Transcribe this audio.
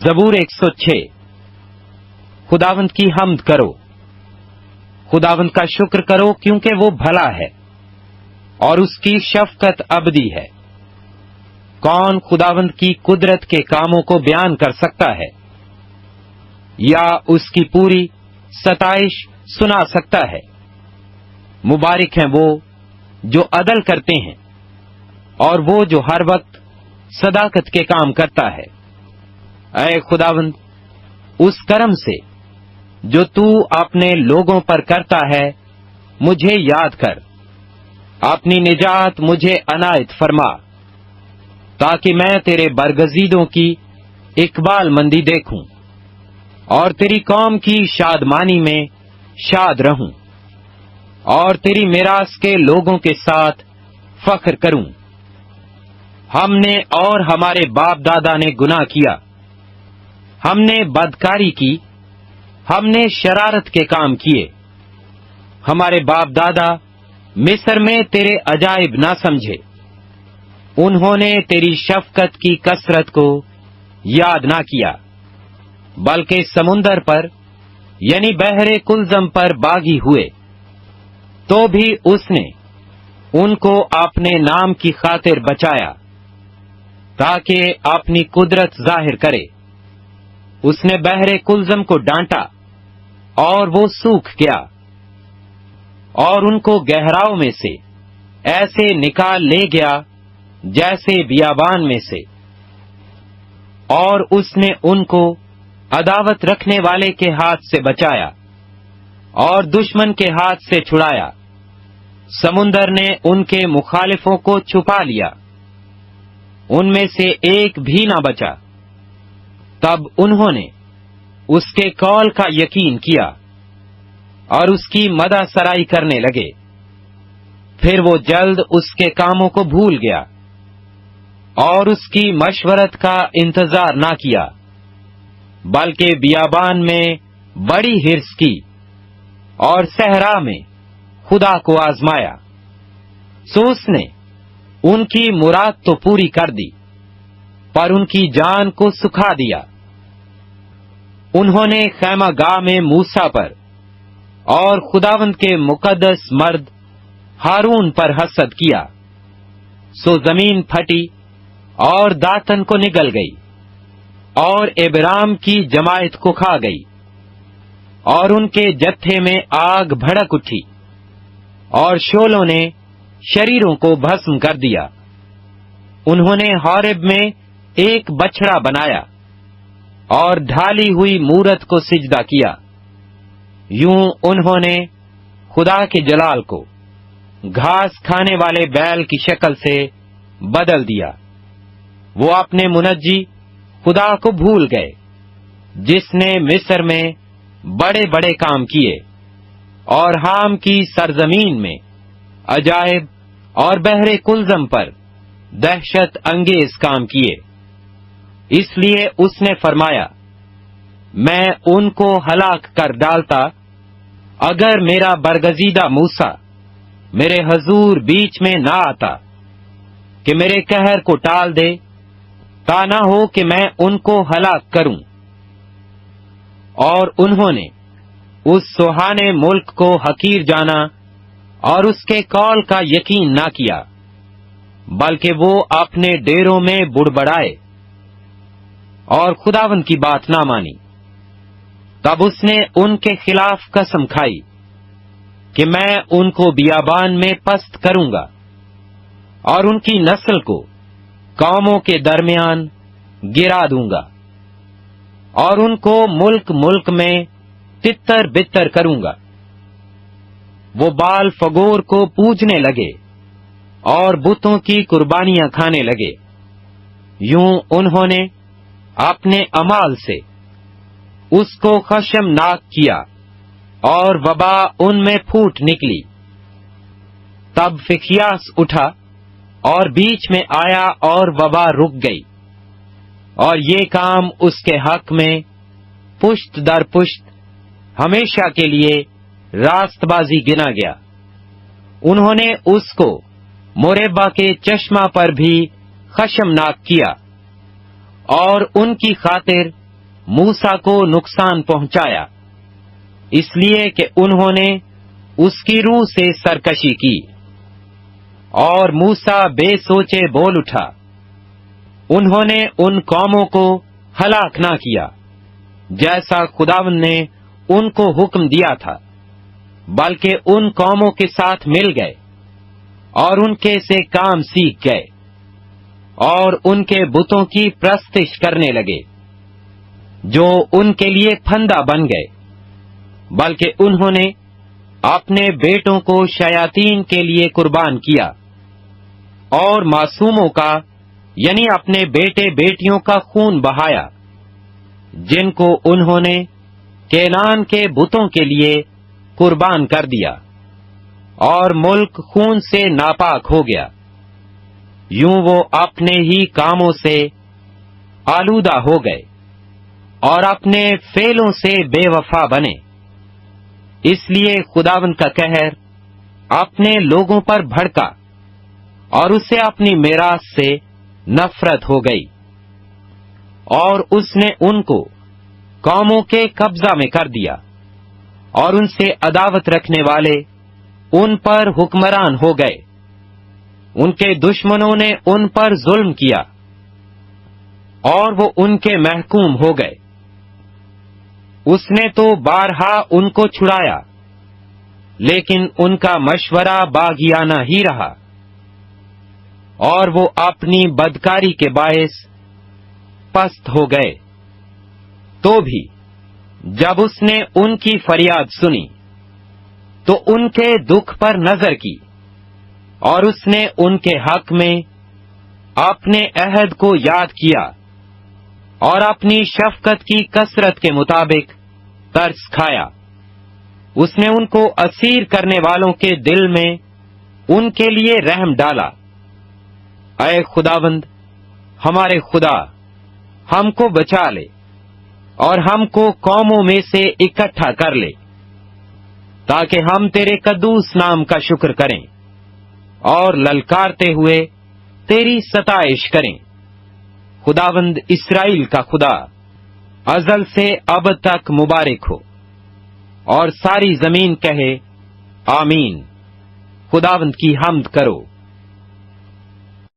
زبور 106۔ خداوند کی حمد کرو، خداوند کا شکر کرو کیونکہ وہ بھلا ہے اور اس کی شفقت ابدی ہے۔ کون خداوند کی قدرت کے کاموں کو بیان کر سکتا ہے یا اس کی پوری ستائش سنا سکتا ہے؟ مبارک ہیں وہ جو عدل کرتے ہیں اور وہ جو ہر وقت صداقت کے کام کرتا ہے۔ اے خداوند، اس کرم سے جو تو اپنے لوگوں پر کرتا ہے مجھے یاد کر، اپنی نجات مجھے عنایت فرما، تاکہ میں تیرے برگزیدوں کی اقبال مندی دیکھوں اور تیری قوم کی شادمانی میں شاد رہوں اور تیری میراث کے لوگوں کے ساتھ فخر کروں۔ ہم نے اور ہمارے باپ دادا نے گناہ کیا، ہم نے بدکاری کی، ہم نے شرارت کے کام کیے۔ ہمارے باپ دادا مصر میں تیرے عجائب نہ سمجھے، انہوں نے تیری شفقت کی کثرت کو یاد نہ کیا، بلکہ سمندر پر یعنی بحر کلزم پر باغی ہوئے، تو بھی اس نے ان کو اپنے نام کی خاطر بچایا تاکہ اپنی قدرت ظاہر کرے۔ اس نے بحر کلزم کو ڈانٹا اور وہ سوکھ گیا، اور ان کو گہراؤں میں سے ایسے نکال لے گیا جیسے بیابان میں سے، اور اس نے ان کو عداوت رکھنے والے کے ہاتھ سے بچایا اور دشمن کے ہاتھ سے چھڑایا۔ سمندر نے ان کے مخالفوں کو چھپا لیا، ان میں سے ایک بھی نہ بچا۔ تب انہوں نے اس کے قول کا یقین کیا اور اس کی مدح سرائی کرنے لگے۔ پھر وہ جلد اس کے کاموں کو بھول گیا اور اس کی مشورت کا انتظار نہ کیا، بلکہ بیابان میں بڑی حرص کی اور صحرا میں خدا کو آزمایا۔ سو اس نے ان کی مراد تو پوری کر دی، پر ان کی جان کو سکھا دیا۔ انہوں نے خیمہ گاہ میں موسیٰ پر اور خداوند کے مقدس مرد ہارون پر حسد کیا، سو زمین پھٹی اور داتن کو نگل گئی اور ابرام کی جماعت کو کھا گئی، اور ان کے جتھے میں آگ بھڑک اٹھی اور شعلوں نے شریروں کو بھسم کر دیا۔ انہوں نے حورب میں ایک بچڑا بنایا اور ڈھالی ہوئی مورت کو سجدہ کیا۔ یوں انہوں نے خدا کے جلال کو گھاس کھانے والے بیل کی شکل سے بدل دیا۔ وہ اپنے منجی خدا کو بھول گئے، جس نے مصر میں بڑے بڑے کام کیے اور حام کی سرزمین میں عجائب اور بحر کلزم پر دہشت انگیز کام کیے۔ اس لیے اس نے فرمایا، میں ان کو ہلاک کر ڈالتا اگر میرا برگزیدہ موسیٰ میرے حضور بیچ میں نہ آتا کہ میرے قہر کو ٹال دے، تا نہ ہو کہ میں ان کو ہلاک کروں۔ اور انہوں نے اس سہانے ملک کو حقیر جانا اور اس کے قول کا یقین نہ کیا، بلکہ وہ اپنے ڈیروں میں بڑبڑائے اور خداوند کی بات نہ مانی۔ تب اس نے ان کے خلاف قسم کھائی کہ میں ان کو بیابان میں پست کروں گا اور ان کی نسل کو قوموں کے درمیان گرا دوں گا، اور ان کو ملک ملک میں تتر بتر کروں گا۔ وہ بال فگور کو پوجنے لگے اور بتوں کی قربانیاں کھانے لگے۔ یوں انہوں نے اپنے اعمال سے اس کو خشمناک کیا اور وبا ان میں پھوٹ نکلی۔ تب فکیاس اٹھا اور بیچ میں آیا اور وبا رک گئی، اور یہ کام اس کے حق میں پشت در پشت ہمیشہ کے لیے راست بازی گنا گیا۔ انہوں نے اس کو موریبا کے چشمہ پر بھی خشمناک کیا، اور ان کی خاطر موسیٰ کو نقصان پہنچایا، اس لیے کہ انہوں نے اس کی روح سے سرکشی کی، اور موسیٰ بے سوچے بول اٹھا، انہوں نے ان قوموں کو ہلاک نہ کیا جیسا خداوند نے ان کو حکم دیا تھا، بلکہ ان قوموں کے ساتھ مل گئے اور ان کے سے کام سیکھ گئے اور ان کے بتوں کی پرستش کرنے لگے جو ان کے لیے پھندا بن گئے، بلکہ انہوں نے اپنے بیٹوں کو شیاطین کے لیے قربان کیا اور معصوموں کا یعنی اپنے بیٹے بیٹیوں کا خون بہایا جن کو انہوں نے کینان کے بتوں کے لیے قربان کر دیا، اور ملک خون سے ناپاک ہو گیا۔ یوں وہ اپنے ہی کاموں سے آلودہ ہو گئے اور اپنے فعلوں سے بے وفا بنے، اس لیے خداوند کا قہر اپنے لوگوں پر بھڑکا اور اسے اپنی میراث سے نفرت ہو گئی، اور اس نے ان کو قوموں کے قبضہ میں کر دیا، اور ان سے عداوت رکھنے والے ان پر حکمران ہو گئے، ان کے دشمنوں نے ان پر ظلم کیا اور وہ ان کے محکوم ہو گئے۔ اس نے تو بارہا ان کو چھڑایا، لیکن ان کا مشورہ باغیانہ ہی رہا، اور وہ اپنی بدکاری کے باعث پست ہو گئے۔ تو بھی جب اس نے ان کی فریاد سنی تو ان کے دکھ پر نظر کی، اور اس نے ان کے حق میں اپنے عہد کو یاد کیا اور اپنی شفقت کی کثرت کے مطابق ترس کھایا۔ اس نے ان کو اسیر کرنے والوں کے دل میں ان کے لیے رحم ڈالا۔ اے خداوند ہمارے خدا، ہم کو بچا لے اور ہم کو قوموں میں سے اکٹھا کر لے، تاکہ ہم تیرے قدوس نام کا شکر کریں اور للکارتے ہوئے تیری ستائش کریں۔ خداوند اسرائیل کا خدا ازل سے اب تک مبارک ہو، اور ساری زمین کہے آمین۔ خداوند کی حمد کرو۔